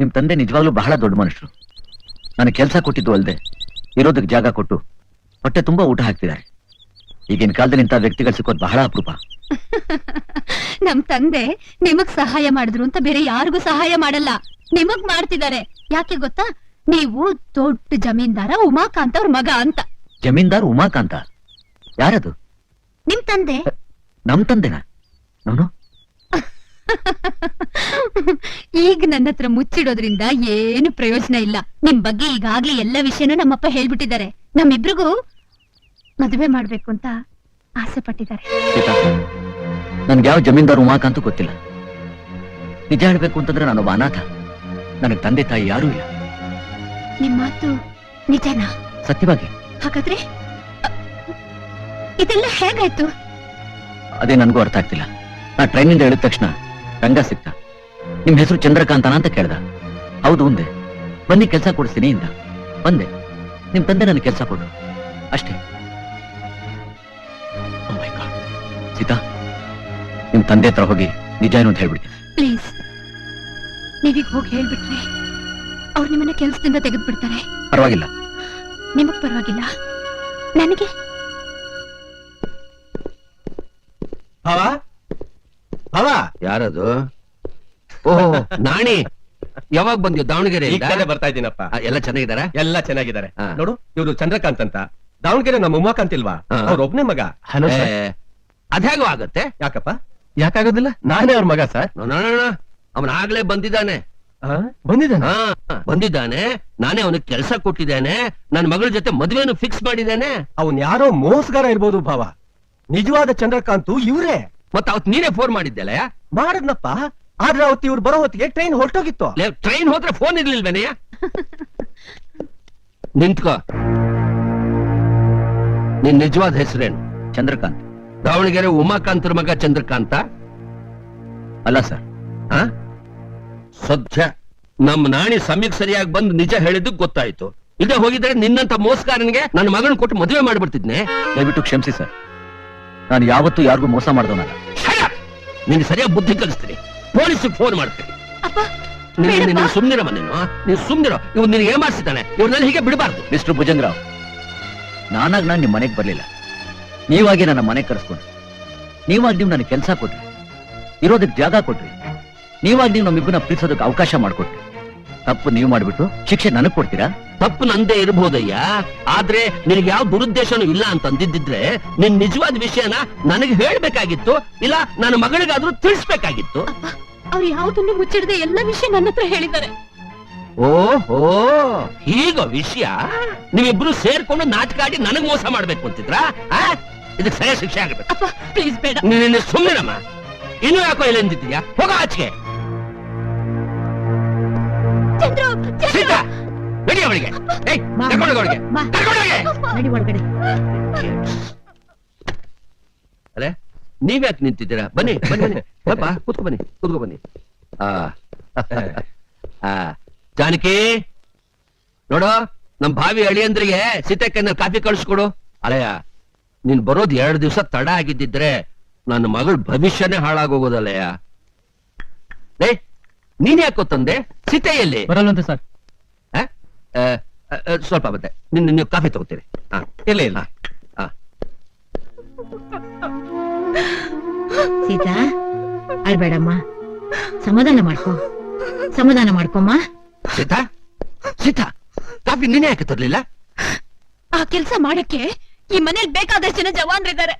ನಿಮ್ ತಂದೆ ನಿಜವಾಗ್ಲೂ ಬಹಳ ದೊಡ್ಡ ಮನುಷ್ಯರು. ನನಗೆ ಕೆಲಸ ಕೊಟ್ಟಿದ್ದು ಅಲ್ಲದೆ ಇರೋದಕ್ಕೆ ಜಾಗ ಕೊಟ್ಟು ಹೊಟ್ಟೆ ತುಂಬಾ ಊಟ ಹಾಕ್ತಿದ್ದಾರೆ. ಈಗಿನ ಕಾಲದಲ್ಲಿ ಇಂಥ ವ್ಯಕ್ತಿಗಳು ಸಿಕ್ಕೋದು ಬಹಳ ಅಪರೂಪ. ನಮ್ ತಂದೆ ನಿಮಗ್ ಸಹಾಯ ಮಾಡಿದ್ರು ಅಂತ ಬೇರೆ ಯಾರಿಗೂ ಸಹಾಯ ಮಾಡಲ್ಲ, ನಿಮಗ್ ಮಾಡ್ತಿದ್ದಾರೆ. ಯಾಕೆ ಗೊತ್ತಾ? ನೀವು ದೊಡ್ಡ ಜಮೀನ್ದಾರ ಉಮಾಕಾಂತ್ ಅವ್ರ ಮಗ ಅಂತ. ಜಮೀನ್ದಾರ್ ಉಮಾಕಾಂತ? ಯಾರದು? ನಿಮ್ ತಂದೆ. ನಮ್ ತಂದೆನಾ? ನಾನು ಈಗ ನನ್ನ ಹತ್ರ ಮುಚ್ಚಿಡೋದ್ರಿಂದ ಏನು ಪ್ರಯೋಜನ ಇಲ್ಲ. ನಿಮ್ ಬಗ್ಗೆ ಈಗಾಗ್ಲೇ ಎಲ್ಲ ವಿಷಯನೂ ನಮ್ಮಪ್ಪ ಹೇಳ್ಬಿಟ್ಟಿದ್ದಾರೆ. ನಮ್ಮಿಬ್ರಿಗೂ ಮದುವೆ ಮಾಡ್ಬೇಕು ಅಂತ ಆಸೆ ಪಟ್ಟಿದ್ದಾರೆ. ನನ್ಗೆ ಯಾವ ಜಮೀನ್ದಾರ್ ಉಮಾಕಾಂತ ಗೊತ್ತಿಲ್ಲ. ನಿಜ ಹೇಳ್ಬೇಕು ಅಂತಂದ್ರೆ ನಾನೊಬ್ಬ ಅನಾಥ. ನನಗ್ ತಂದೆ ತಾಯಿ ಯಾರೂ ಇಲ್ಲ. ನಿಮ್ ಮಾತು ನಿಜನಾ? ಸತ್ಯವಾಗಿ. ಹಾಗಾದ್ರೆ ಇದೆಲ್ಲ ಹೇಗಾಯ್ತು? ಅದೇ ನನ್ಗೂ ಅರ್ಥ ಆಗ್ತಿಲ್ಲ. ನಾ ಟ್ರೈನಿಂದ ಹೇಳಿದ ತಕ್ಷಣ ರಂಗ ಸಿಕ್ತ. ನಿಮ್ ಹೆಸರು ಚಂದ್ರಕಾಂತನ ಅಂತ ಕೇಳ್ದ. ಹೌದು ಅಂದೆ. ಬನ್ನಿ ಕೆಲಸ ಕೊಡಿಸ್ತೀನಿ ಇಂದ. ಬಂದೆ. ನಿಮ್ ತಂದೆ ನನಗೆ ಕೆಲಸ ಕೊಡು, ಅಷ್ಟೇ. Oh my God. ಸೀತಾ, ನಿಮ್ ತಂದೆ ಹತ್ರ ಹೋಗಿ ನಿಜ ಏನು ಅಂತ ಹೇಳ್ಬಿಡ್ತೀನಿ. ಪ್ಲೀಸ್, ನೀವೀಗ ಹೋಗಿ ಹೇಳ್ಬಿಟ್ರೆ ಅವ್ರು ನಿಮ್ಮನ್ನ ಕೆಲಸದಿಂದ ತೆಗೆದು ಬಿಡ್ತಾರೆ. ಪರವಾಗಿಲ್ಲ. ನಿಮಗ್ ಪರವಾಗಿಲ್ಲ, ನನಗೆ. ಭಾವ, ಭಾವ. ಯಾರದು? ಓಹೋ, ನಾಣಿ. ಯಾವಾಗ ಬಂದ್ಯೋ ದಾವಣಗೆರೆ? ಬರ್ತಾ ಇದ್ದೀನಪ್ಪ. ಎಲ್ಲ ಚೆನ್ನಾಗಿದಾರ? ಎಲ್ಲ ಚೆನ್ನಾಗಿದ್ದಾರೆ. ನೋಡು, ಇವ್ರು ಚಂದ್ರಕಾಂತ್ ಅಂತ. ದಾವಣಗೆರೆ ನಮ್ಮ ಉಮಾಕಾಂತ್ ಇಲ್ವಾ, ಅವ್ರ ಒಬ್ನೇ ಮಗ. ಅದ್ಯಾಗೋ ಆಗತ್ತೆ? ಯಾಕಪ್ಪ? ಯಾಕಾಗೋದಿಲ್ಲ? ನಾನೇ ಅವ್ರ ಮಗ ಸರ್. ಅವನಾಗ್ಲೇ ಬಂದಿದ್ದಾನೆ. ಬಂದಿದ್ದಾನೆ. ನಾನೇ ಅವನಿಗೆ ಕೆಲಸ ಕೊಟ್ಟಿದ್ದೇನೆ. ನನ್ನ ಮಗಳ ಜೊತೆ ಮದುವೆನು ಫಿಕ್ಸ್ ಮಾಡಿದ್ದೇನೆ. ಅವನ್ ಯಾರೋ ಮೋಸಗಾರ ಇರ್ಬೋದು ಭಾವ. ನಿಜವಾದ ಚಂದ್ರಕಾಂತ್ ಇವ್ರೇ. ಮತ್ತ ಅವತ್ ನೀನೇ ಫೋನ್ ಮಾಡಿದ್ದೆಲ್ಲ? ಮಾಡದ್ನಪ್ಪ. ಆದ್ರೆ ಅವತ್ತು ಇವ್ರು ಬರೋ ಹೊತ್ತಿಗೆ ಟ್ರೈನ್ ಹೊರಟೋಗಿತ್ತು. ಟ್ರೈನ್ ಹೋದ್ರೆ ಫೋನ್ ಇರ್ಲಿಲ್ವೇನೆಯ? ನಿಂತ್ಕೋ. ನಿನ್ ನಿಜವಾದ ಹೆಸರೇನು? ಚಂದ್ರಕಾಂತ್. ದಾವಣಗೆರೆ ಉಮಾಕಾಂತರ ಮಗ ಚಂದ್ರಕಾಂತ ಅಲ್ಲ ಸರ್. ಸದ್ಯ ನಮ್ ನಾಣಿ ಸಮಯಕ್ಕೆ ಸರಿಯಾಗಿ ಬಂದು ನಿಜ ಹೇಳಿದ್ದು ಗೊತ್ತಾಯ್ತು. ಇದೇ ಹೋಗಿದ್ರೆ ನಿನ್ನಂತ ಮೋಸಗಾರನಿಗೆ ನನ್ನ ಮಗನ ಕೊಟ್ಟು ಮದುವೆ ಮಾಡ್ಬಿಡ್ತಿದ್ನೆ. ದಯವಿಟ್ಟು ಕ್ಷಮಿಸಿ ಸರ್. ನಾನು ಯಾವತ್ತೂ ಯಾರಿಗೂ ಮೋಸ ಮಾಡ್ದವನಲ್ಲ. ನಿನ್ ಸರಿಯಾಗಿ ಬುದ್ಧಿ ಕಲಿಸ್ತೀನಿ. ಪೊಲೀಸಿಗೆ ಫೋನ್ ಮಾಡ್ತೀನಿ. ಸುಮ್ನಿರಮ್ಮ. ನೀನು ಸುಮ್ನಿರೋ. ಇವ್ ನಿನಗೆ ಏಮಾರಿಸಿದ್ದಾನೆ. ಇವ್ರನ್ನೆಲ್ಲ ಹೀಗೆ ಬಿಡಬಾರ್ದು. ಮಿಸ್ಟರ್ ಭುಜಂಗರಾವ್, ನಾನಾಗ್ ನಾನು ನಿಮ್ ಮನೆಗೆ ಬರ್ಲಿಲ್ಲ. ನೀವಾಗಿ ನನ್ನ ಮನೆಗೆ ಕರೆಸ್ಕೊಂಡ್ರಿ. ನೀವಾಗಿ ನೀವು ನನಗೆ ಕೆಲಸ ಕೊಟ್ರಿ, ಇರೋದಕ್ಕೆ ಜಾಗ ಕೊಟ್ರಿ. ನೀವಾಗಿ ನೀವು ನಮ್ಮಿಬ್ಬರನ್ನ ಪ್ರೀತಿಸೋದಕ್ಕೆ ಅವಕಾಶ ಮಾಡ್ಕೊಟ್ರಿ. ತಪ್ಪು ನೀವು ಮಾಡ್ಬಿಟ್ಟು ಶಿಕ್ಷೆ ನನಗ್ ಕೊಡ್ತೀರಾ? ತಪ್ಪು ನಂದೇ ಇರಬಹುದಯ್ಯ. ಆದ್ರೆ ನಿನಗೆ ಯಾವ ದುರುದ್ದೇಶನೂ ಇಲ್ಲ ಅಂತ ಅಂದಿದ್ದಿದ್ರೆ ನಿನ್ ನಿಜವಾದ ವಿಷಯನ ನನಗೆ ಹೇಳ್ಬೇಕಾಗಿತ್ತು, ಇಲ್ಲ ನನ್ನ ಮಗಳಿಗಾದ್ರೂ ತಿಳಿಸ್ಬೇಕಾಗಿತ್ತು. ಅವ್ರು ಯಾವ್ದನ್ನು ಮುಚ್ಚಿಡದೆ ಎಲ್ಲ ವಿಷಯ ನನ್ನ ಹತ್ರ ಹೇಳಿದ್ದಾರೆ. ಓಹೋ, ಈಗ ವಿಷಯ. ನೀವಿಬ್ರು ಸೇರ್ಕೊಂಡು ನಾಟಕ ಆಡಿ ನನಗ್ ಮೋಸ ಮಾಡ್ಬೇಕು ಅಂತಿದ್ರಾ? ಇದಕ್ಕೆ ಸರಿಯಾದ ಶಿಕ್ಷೆ ಆಗಬೇಕು. ಪ್ಲೀಸ್ ಬೇಡ. ನೀನು ಸುಮ್ಮನಿರಮ್ಮ. ಇನ್ನೂ ಯಾಕೋ ಇಲ್ಲ ಅಂತಿದ್ಯಾ? ಹೋಗ ಆಚೆಗೆ. ಸೀತಾ, ನಡಿ ಅವಳಿಗೆ. ಅರೆ, ನೀವ್ಯಾಕೆ ನಿಂತಿದ್ದೀರಾ? ಬನ್ನಿ ಬನ್ನಿ ಬನ್ನಿ. ಸ್ವಲ್ಪ ಕೂತ್ಕೊ ಬನ್ನಿ, ಕೂತ್ಕೊ ಬನ್ನಿ. ಜಾನಕಿ, ನೋಡು, ನಮ್ ಭಾವಿ ಅಳಿಯಂದ್ರಿಗೆ ಸೀತೆಕನ್ನ ಕಾಫಿ ಕಳಿಸ್ಕೊಡು. ಅಲಯ್ಯ, ನೀನ್ ಬರೋದ್ 2 ದಿವಸ ತಡ ಆಗಿದ್ದಿದ್ರೆ ನನ್ನ ಮಗಳ ಭವಿಷ್ಯನೇ ಹಾಳಾಗೋಗೋದಲ್ಲಯ್ಯ. ನೀನ್ ಯಾಕೋ ತಂದೆ? ಸೀತೆಯಲ್ಲಿ ಬರಲ್ಲಂತೆ ಸರ್. ಸ್ವಲ್ಪ ಬತ್ತೆ. ನೀವು ಕಾಫಿ ತಗೋತೀರಿ? ಇಲ್ಲ ಇಲ್ಲ. ಸೀತಾ, ಅಳ್ಬೇಡಮ್ಮ. ಸಮಾಧಾನ ಮಾಡ್ಕೊಮ್ಮ. ಸೀತಾ, ಸೀತಾ, ಕಾಫಿ ನೀನೇ ಯಾಕೆ ತರ್ಲಿಲ್ಲ? ಆ ಕೆಲ್ಸ ಮಾಡಕ್ಕೆ ಈ ಮನೇಲಿ ಬೇಕಾದಷ್ಟು ಜನ ಜವಾನ್ರಿದ್ದಾರೆ.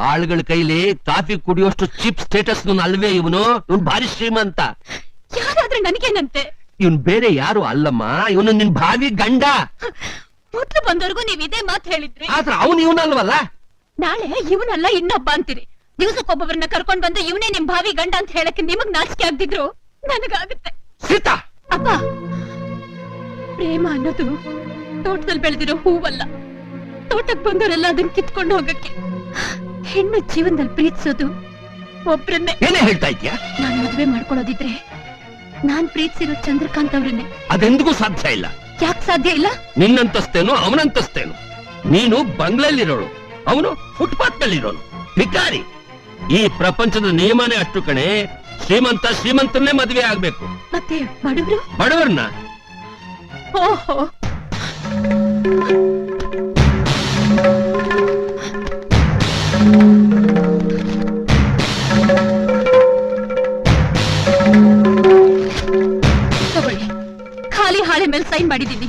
ಆಳುಗಳ ಕೈಲಿ ಕಾಫಿ ಕುಡಿಯೋಷ್ಟು ಚೀಪ್ ಸ್ಟೇಟಸ್ ಅಲ್ವೇ ಇವನು. ಇವನು ಭಾರಿ ಶ್ರೀಮಂತ. ಯಾರಾದ್ರೆ ನನಗೇನಂತೆ? ಇವನ್ ಬೇರೆ ಯಾರು ಅಲ್ಲಮ್ಮ, ಇವನು ನಿನ್ ಭಾವಿ ಗಂಡ. ಮೊದ್ಲು ಬಂದವ್ರಿಗೂ ನೀವ್ ಇದೇ ಮಾತು ಹೇಳಿದ್ರಿ. ಆದ್ರೆ ಅವನು ಇವನಲ್ವಲ್ಲ. ನಾಳೆ ಇವನಲ್ಲ ಇನ್ನೊಬ್ಬ ಅಂತೀರಿ. ದಿವಸಕ್ಕೊಬ್ಬೊಬ್ಬರನ್ನ ಕರ್ಕೊಂಡ್ ಬಂದು ಇವನೇ ನಿಮ್ ಭಾವಿ ಗಂಡ ಅಂತ ಹೇಳಕ್ಕೆ ನಿಮಗ್ ನಾಚಿಕೆ ಆಗ್ದಿದ್ರು ನನಗಾಗುತ್ತೆ. ಸೀತಾ, ಅಪ್ಪ, ಪ್ರೇಮ ಅನ್ನೋದು ತೋಟದಲ್ಲಿ ಬೆಳೆದಿರೋ ಹೂವಲ್ಲ. ತೋಟಕ್ ಬಂದವರೆಲ್ಲ ಅದನ್ನ ಕಿತ್ಕೊಂಡು ಹೋಗಕ್ಕೆ. ಹೆಣ್ಣು ಜೀವನದಲ್ಲಿ ಪ್ರೀತಿಸೋದು ಒಬ್ರನ್ನೇ. ಏನೇ ಹೇಳ್ತಾ ಇದ್ಯಾ? ನಾನ್ ಮದ್ವೆ ಮಾಡ್ಕೊಳ್ಳೋದಿದ್ರೆ ನಾನ್ ಪ್ರೀತಿಸಿರೋ ಚಂದ್ರಕಾಂತ್ ಅವ್ರನ್ನೇ. ಅದೆಂದಿಗೂ ಸಾಧ್ಯ ಇಲ್ಲ. ಯಾಕೆ ಸಾಧ್ಯ ಇಲ್ಲ? ನಿನ್ನಂತಸ್ತೇನು ಅವನಂತಸ್ತೇನು. ನೀನು ಬಂಗ್ಲೆಲ್ಲಿರೋಳು, ಅವನು ಫುಟ್ಪಾತ್ ನಲ್ಲಿರೋನು, ಭಿಕಾರಿ. ಈ ಪ್ರಪಂಚದ ನಿಯಮನೇ ಅಷ್ಟು ಕಣೆ. ಶ್ರೀಮಂತ ಶ್ರೀಮಂತನ್ನೇ ಮದುವೆ ಆಗ್ಬೇಕು. ಮತ್ತೆ ಬಡವರು? ಬಡವರನ್ನ ಓಹೋ, ತಗೊಳ್ಳಿ, ಖಾಲಿ ಹಾಳೆ ಮೇಲೆ ಸೈನ್ ಮಾಡಿದ್ದೀನಿ.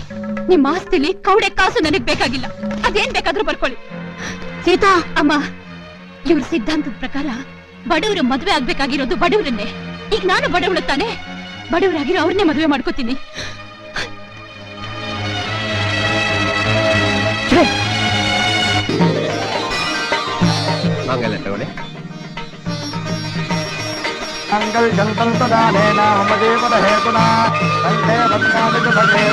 ನಿಮ್ಮ ಆಸ್ತಿಲಿ ಕೌಡೆ ಕಾಸು ನನಗ್ ಬೇಕಾಗಿಲ್ಲ. ಅದೇನ್ ಬೇಕಾದ್ರೂ ಬರ್ಕೊಳ್ಳಿ. ಸೀತಾ ಅಮ್ಮ, ಇವ್ರ ಸಿದ್ಧಾಂತದ ಪ್ರಕಾರ ಬಡವರು ಮದುವೆ ಆಗ್ಬೇಕಾಗಿರೋದು ಬಡವರನ್ನೇ. ಈಗ ನಾನು ಬಡವಳು ತಾನೆ, ಬಡವರಾಗಿರೋ ಅವ್ರನ್ನೇ ಮದುವೆ ಮಾಡ್ಕೋತೀನಿ. ಮಂಗಲ ತಗೊಳ್ಳಿ. ಅಂಗಲ್ ಜಂತಂತದಾನೇನ ಮಮದೇವದ ಹೇತುನ ಕಂಠೆ ಭಕ್ತಾದಿಕ ಭಟೇ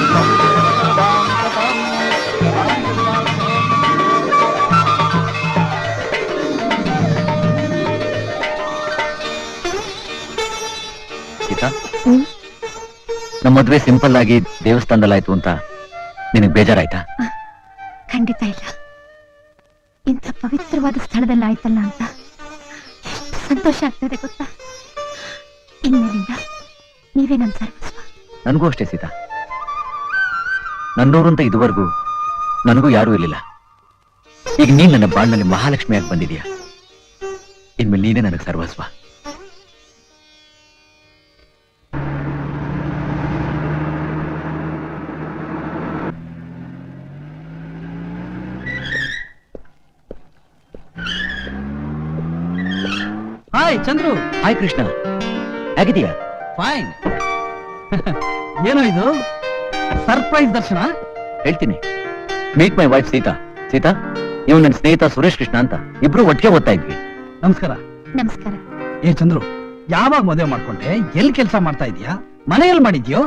ಸೀತಾ, ನಮ್ಮ ಮದ್ವೆ ಸಿಂಪಲ್ ಆಗಿ ದೇವಸ್ಥಾನದಲ್ಲಾಯ್ತು ಅಂತ ನಿನಗೆ ಬೇಜಾರಾಯ್ತಾ? ಖಂಡಿತ ಇಲ್ಲ. ಇಂಥ ಪವಿತ್ರವಾದ ಸ್ಥಳದಲ್ಲಿ ಆಯ್ತಲ್ಲ ಅಂತ ಎಷ್ಟು ಸಂತೋಷ ಆಗ್ತದೆ ಗೊತ್ತಾ. ಇನ್ಮೇಲಿಂದ ನೀವೇ ನನ್ನ ಸರ್ವಸ್ವ. ನನಗೂ ಅಷ್ಟೇ ಸೀತಾ. ನನ್ನೋರು ಅಂತ ಇದುವರೆಗೂ ನನಗೂ ಯಾರೂ ಇರಲಿಲ್ಲ. ಈಗ ನೀನ್ ನನ್ನ ಬಾಳ್ನಲ್ಲಿ ಮಹಾಲಕ್ಷ್ಮಿಯಾಗಿ ಬಂದಿದೀಯ. ಇನ್ಮೇಲೆ ನೀನೇ ನನಗೆ ಸರ್ವಸ್ವ. ಹಾಯ್ ಚಂದ್ರು. ಹಾಯ್ ಕೃಷ್ಣ, ಹೇಗಿದೀಯಾ? ಫೈನ್. ಏನೋ ಇದು ಸರ್ಪ್ರೈಸ್ ದರ್ಶನ? ಹೇಳ್ತೀನಿ. Meet my wife Sita. Sita, ಇವ್ ನನ್ನ ಸ್ನೇಹಿತ ಸುರೇಶ್ ಕೃಷ್ಣ ಅಂತ. ಇಬ್ರು ಒಟ್ಟಿಗೆ ಓದ್ತಾ ಇದ್ವಿ. ನಮಸ್ಕಾರ. ನಮಸ್ಕಾರ. ಏ ಚಂದ್ರು, ಯಾವಾಗ ಮದುವೆ ಮಾಡ್ಕೊಂಡೆ? ಎಲ್ಲಿ ಕೆಲಸ ಮಾಡ್ತಾ ಇದೀಯಾ? ಮನೆಯಲ್ಲಿ ಮಾಡಿದ್ಯೋ?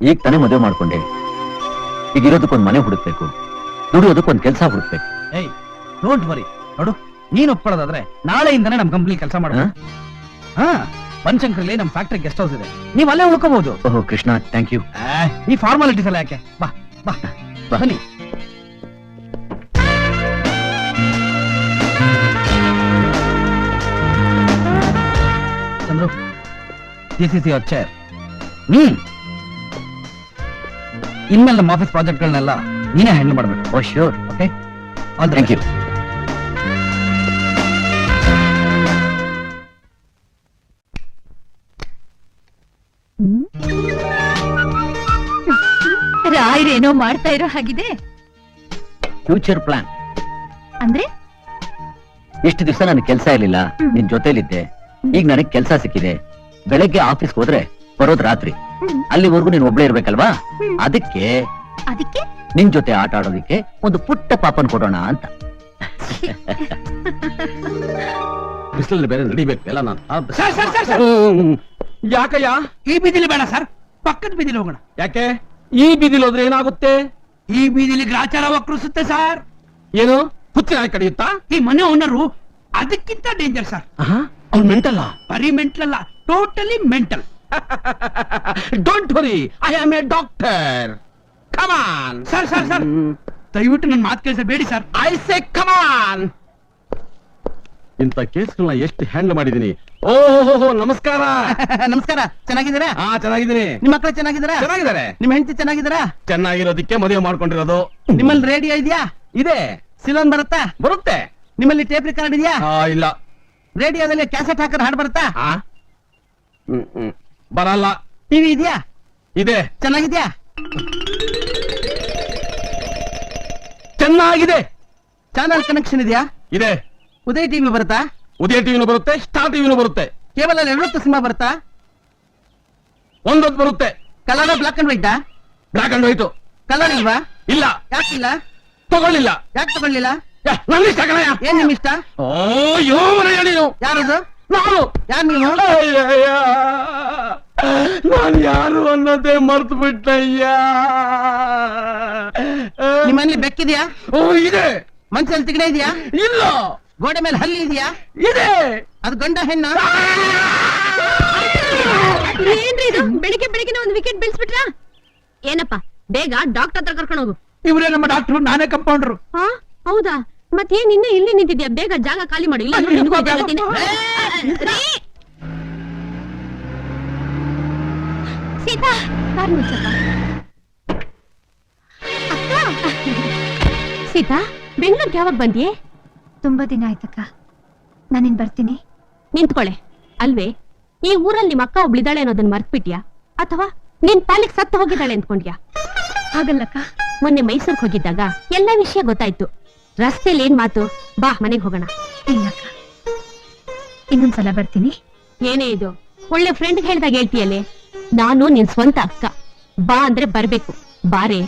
ಈಗ ತಾನೇ ಮದುವೆ ಮಾಡ್ಕೊಂಡೆ. ಈಗ ಇರೋದಕ್ಕೊಂದು ಮನೆ ಹುಡುಕ್ಬೇಕು, ದುಡಿಯೋದಕ್ಕೊಂದು ಕೆಲಸ ಹುಡುಕ್ಬೇಕು. ಏಯ್ ಡೋಂಟ್ ವರಿ. ನೋಡು, ನೀನ್ ಒಪ್ಕೊಳ್ಳೋದಾದ್ರೆ ನಾಳೆಯಿಂದನೇ ನಮ್ ಕಂಪ್ನಿ ಕೆಲಸ ಮಾಡೋಣ. ಹಾ, ಬನಶಂಕರಲ್ಲಿ ನಮ್ ಫ್ಯಾಕ್ಟರಿ ಗೆಸ್ಟ್ ಹೌಸ್ ಇದೆ, ನೀವ್ ಅಲ್ಲೇ ಉಳ್ಕೋಬಹುದು. ಓಹೋ ಕೃಷ್ಣ, ಥ್ಯಾಂಕ್ ಯು. ಈ ಫಾರ್ಮಾಲಿಟೀಸ್ ಎಲ್ಲ ಯಾಕೆ? ಬಾ ಬಾ ಬನ್ನಿ. Chandru, this is your chair. ಇನ್ಮೇಲೆ ನಮ್ಮ ಆಫೀಸ್ ಪ್ರಾಜೆಕ್ಟ್ಗಳನ್ನೆಲ್ಲ ನೀನೇ ಹ್ಯಾಂಡಲ್ ಮಾಡ್ಬೇಕು. Oh sure. Okay, all thank you. ರಾಯರೇನೋ ಮಾಡ್ತಾ ಇರೋ ಹಾಗಿದೆ. ಫ್ಯೂಚರ್ ಪ್ಲಾನ್ ಅಂದ್ರೆ ಇಷ್ಟು ದಿವಸ ನನಗೆ ಕೆಲಸ ಇರ್ಲಿಲ್ಲ, ನಿನ್ ಜೊತೆಲಿದ್ದೆ. ಈಗ ನನಗೆ ಕೆಲಸ ಸಿಕ್ಕಿದೆ. ಬೆಳಗ್ಗೆ ಆಫೀಸ್ಗೆ ಹೋದ್ರೆ ಬರೋದ್ ರಾತ್ರಿ. ಅಲ್ಲಿವರೆಗೂ ನೀನ್ ಒಬ್ಳೇ ಇರ್ಬೇಕಲ್ವಾ? ಅದಕ್ಕೆ ಅದಕ್ಕೆ ನಿನ್ ಜೊತೆ ಆಟ ಆಡೋದಿಕ್ಕೆ ಒಂದು ಪುಟ್ಟ ಪಾಪನ್ ಕೊಡೋಣ ಅಂತ. ಬಿಸಿಲಲ್ಲಿ ಬೇರೆ ನಡಿಬೇಕು ಎಲ್ಲ ನಾನು. ಸರ್ ಸರ್ ಸರ್ ಸರ್, ಯಾಕಯ್ಯ? ಈ ಬೀದಿಲಿ ಬೇಡ ಸರ್, ಪಕ್ಕದ ಬೀದಿಲಿ ಹೋಗೋಣ. ಯಾಕೆ? ಈ ಬೀದಿಲಿ ಹೋದ್ರೆ ಏನಾಗುತ್ತೆ? ಈ ಬೀದಿಲಿ ಗ್ರಾಚಾರ ವಕ್ರಿಸುತ್ತೆ ಸರ್. ಏನು ಹುಚ್ಚ ನಾಯಿ ಕಡಿಯುತ್ತಾ? ಈ ಮನೆ ಓನರು ಅದಕ್ಕಿಂತ ಡೇಂಜರ್ ಸರ್. ಅವ್ನು ಮೆಂಟಲ್ಲ. ಬರೀ ಮೆಂಟಲ್ ಅಲ್ಲ, totally mental. Don't worry, I am a doctor. Come on sir sir sir, ದಯವಿಟ್ಟು ನನ್ನ ಮಾತು ಕೇಳಿಸಬೇಡಿ sir. I say come on. ಇಂಥ ಕೇಸ್ಗಳನ್ನ ಎಷ್ಟು ಹ್ಯಾಂಡಲ್ ಮಾಡಿದೀನಿ. ಓಹೋ ನಮಸ್ಕಾರ. ನಮಸ್ಕಾರ. ಚೆನ್ನಾಗಿದ್ದೀರಾ? ಹಾ ಚೆನ್ನಾಗಿದ್ದೀನಿ. ನಿಮ್ಮ ಮಕ್ಕಳು ಚೆನ್ನಾಗಿದ್ದೀರಾ? ಚೆನ್ನಾಗಿದ್ದಾರೆ. ನಿಮ್ಮ ಹೆಂಡತಿ ಚೆನ್ನಾಗಿದ್ದೀರಾ? ಚೆನ್ನಾಗಿರೋದಕ್ಕೆ ಮದುವೆ ಮಾಡ್ಕೊಂಡಿರೋದು. ನಿಮ್ಮಲ್ಲಿ ರೇಡಿಯೋ ಇದೆಯಾ? ಇದೆ. ಸಿಲೋನ್ ಬರುತ್ತಾ? ಬರುತ್ತೆ. ನಿಮ್ಮಲ್ಲಿ ಟೇಪ್ ರೆಕಾರ್ಡ್ ಇದೆಯಾ? ಇಲ್ಲ. ರೇಡಿಯೋದಲ್ಲಿ ಕ್ಯಾಸೆಟ್ ಹಾಕಿದ್ರೆ ಹಾಡು ಬರುತ್ತಾ? ಬರಲ್ಲ. ಟಿವಿ ಇದೆಯಾ? ಇದೆ. ಚೆನ್ನಾಗಿದ್ಯಾ? ಚೆನ್ನಾಗಿದೆ. ಚಾನಲ್ ಕನೆಕ್ಷನ್ ಇದೆಯಾ? ಇದೆ. ಉದಯ ಟಿವಿ ಬರುತ್ತಾ? ಉದಯ ಟಿವಿನೂ ಬರುತ್ತೆ, ಸ್ಟಾರ್ ಟಿವಿನೂ ಬರುತ್ತೆ. ಕೇವಲ 2 ಸಿನಿಮಾ ಬರುತ್ತಾ? ಒಂದೊಂದು ಬರುತ್ತೆ. ಕಲರ್ ಬ್ಲಾಕ್ ಅಂಡ್ ವೈಟಾ? Black and white. ಕಲರ್ ಇಲ್ವಾ? ಇಲ್ಲ. ಯಾಕಿಲ್ಲ? ತಗೊಳ್ಳಿಲ್ಲ. ಯಾಕೆ ತಗೊಳ್ಳಿಲ್ಲ? ನನ್ನ ಇಷ್ಟ ಕಣಯ್ಯ. ಏನ್ ನಿಮ್ ಇಷ್ಟ? ಓ ನೀನು. ಯಾರದು? ನಾನು. ಯಾರು ನೀವು? ನಾನು ಯಾರು ಅನ್ನೋದೇ ಮರ್ತು ಬಿಟ್ಟಯ್ಯ. ನಿಮ್ಮ ಮನೇಲಿ ಬೆಕ್ಕಿದ್ಯಾ? ಓ ಇದೆ. ಮನ್ಸಲ್ಲಿ ತಿಗಡೆ ಇದೆಯಾ? ಇಲ್ಲ. ಗೋಡೆ ಮೇಲೆ ಹಲ್ಲಿ ಇದೆಯಾ? ಇದೆ. ಅದು ಗಂಡ ಹೆಣ್ಣ? ಏನ್ರಿ ಇದು? ಬೆಳಿಗ್ಗೆ ಬೆಳಿಗ್ಗೆ ಒಂದು ವಿಕೆಟ್ ಬೀಳ್ಸ್ಬಿಟ್ರಾ? ಏನಪ್ಪ, ಬೇಗ ಡಾಕ್ಟರ್ ಹತ್ರ ಕರ್ಕೊಂಡು ಹೋಗು. ಇವರೇ ನಮ್ಮ ಡಾಕ್ಟ್ರು, ನಾನೇ ಕಂಪೌಂಡ್ರು. ಹಾ ಹೌದಾ? ಮತ್ತೇನ್ ಇನ್ನ ಇಲ್ಲಿ ನಿಂತಿದ್ಯಾ? ಬೇಗ ಜಾಗ ಖಾಲಿ ಮಾಡಿ, ಇಲ್ಲ ಅಂದ್ರೆ ನಿನ್ಗೂ ಅದೇ ಹೇಳ್ತೀನಿ. ರೀ! ಸೀತಾ, ಕಾರ್ ಮುಚ್ಚಪ್ಪ. ಅಕ್ಕ! ಸೀತಾ, ಬೆಂಗಳೂರಿಗೆ ಯಾವಾಗ ಬಂದ್ಯೆ? ತುಂಬಾ ದಿನ ಆಯ್ತಕ್ಕ. ನಾನಿನ್ ಬರ್ತೀನಿ. ನಿಂತ್ಕೊಳೆ. ಅಲ್ವೇ, ಈ ಊರಲ್ಲಿ ನಿಮ್ಮ ಅಕ್ಕ ಒಬ್ಳಿದಾಳೆ ಅನ್ನೋದನ್ನ ಮರ್ತ್ಬಿಟ್ಯಾ, ಅಥವಾ ನಿನ್ ಪಾಲಿಗೆ ಸತ್ತು ಹೋಗಿದ್ದಾಳೆ ಅಂದ್ಕೊಂಡ್ಯಾ? ಹಾಗಲ್ಲಕ್ಕ. ಮೊನ್ನೆ ಮೈಸೂರ್ಗೆ ಹೋಗಿದ್ದಾಗ ಎಲ್ಲಾ ವಿಷಯ ಗೊತ್ತಾಯ್ತು. ರಸ್ತೆಲಿ ಏನ್ ಮಾತು? ಬಾ ಮನೆಗೆ ಹೋಗೋಣ. ಇಲ್ಲಕ್ಕ, ಇನ್ನೊಂದ್ಸಲ ಬರ್ತೀನಿ. ಏನೇ ಇದು, ಒಳ್ಳೆ ಫ್ರೆಂಡ್ ಹೇಳ್ದಾಗ ಹೇಳ್ತೀಯಲ್ಲೇ. ನಾನು ನಿನ್ ಸ್ವಂತ ಅಕ್ಕ. ಬಾ ಅಂದ್ರೆ ಬರ್ಬೇಕು. ಬಾರೆ.